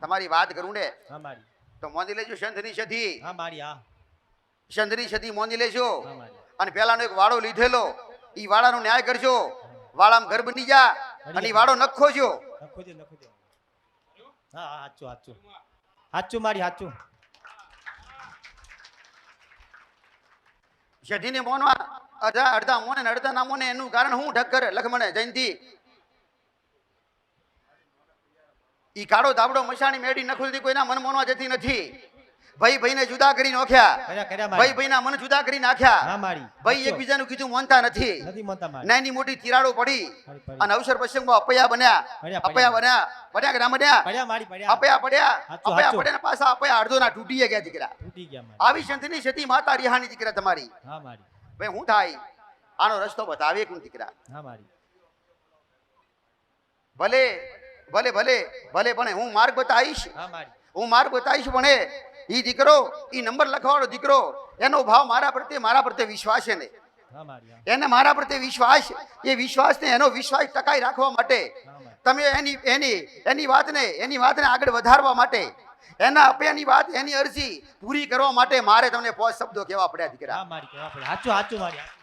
તમારી વાત કરું ને હા મારી તો મોંધી લેજો સંધની સધી. હા મારી હા સંધની સધી મોંધી લેજો હા મારી અને પેલાનો એક વાડો લીધેલો ઈ વાડાનો ન્યાય કરજો. વાડામાં ઘર બની જા અને ઈ વાડો નખો જો. નખો દે હા હા હાચું હાચું હાચું મારી હાચું સધીને મોનવા અડધા અડધા મોને ને અડધા ના મોને એનું કારણ હું ઠક્કર લખમણે જયંતી ઈ કાળો ધાબડો મશાણી મેળી નખુલતી કોઈના મન મોનવા જતી નથી. ભાઈ ભાઈને જુદા કરી નાખ્યા. કર્યા ભાઈ ભાઈના મન જુદા કરી નાખ્યા. હા મારી ભાઈ એકબીજાનું કીધું માનતા નથી. નથી મનતા મારી નાની મોટી તિરાડો પડી પડી. અને અવસર પ્રસંગમાં અપયા બન્યા. પડ્યા, અપયા બન્યા કે ના બન્યા? પડ્યા મારી પડ્યા અપયા પડ્યા. હાચું, અપયા હાચું. પડ્યા ને પાછા અપયા અડધોના તૂટી ગયા દીકરા. તૂટી ગયા મારી આવી સંતની સતી માતા રિહાની દીકરા તમારી. હા મારી ભાઈ હું થાય આનો રસ્તો બતાવે કોણ દીકરા? હા મારી ભલે ભલે ભલે ભલે પણ હું માર્ગ બતાવીશ. હા મારી હું માર્ગ બતાવીશ પણ ઈ દીકરો ઈ નંબર લખવાળો દીકરો એનો ભાવ મારા પ્રત્યે વિશ્વાસ છે ને હા મારી હા એને મારા પ્રત્યે વિશ્વાસ એ વિશ્વાસને એનો વિશ્વાસ ટકાઈ રાખવા માટે હા મારી તમે એની વાતને આગળ વધારવા માટે એના અપયાની વાત એની અરજી પૂરી કરવા માટે મારે તમને 5 શબ્દો કહેવા પડ્યા દીકરા. હા મારી કહેવા પડે હાચું હાચું મારી હાચું.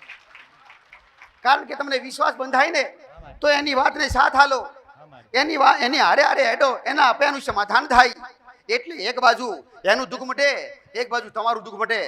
કારણ કે તમને વિશ્વાસ બંધાય ને હા મારી તો એની વાતને સાથ હાલો. હા મારી એની હારે હારે હેડો એના અપયાનું સમાધાન થાય. એટલે એક બાજુ એનું દુઃખ મટે એક બાજુ તમારું દુઃખ મટે.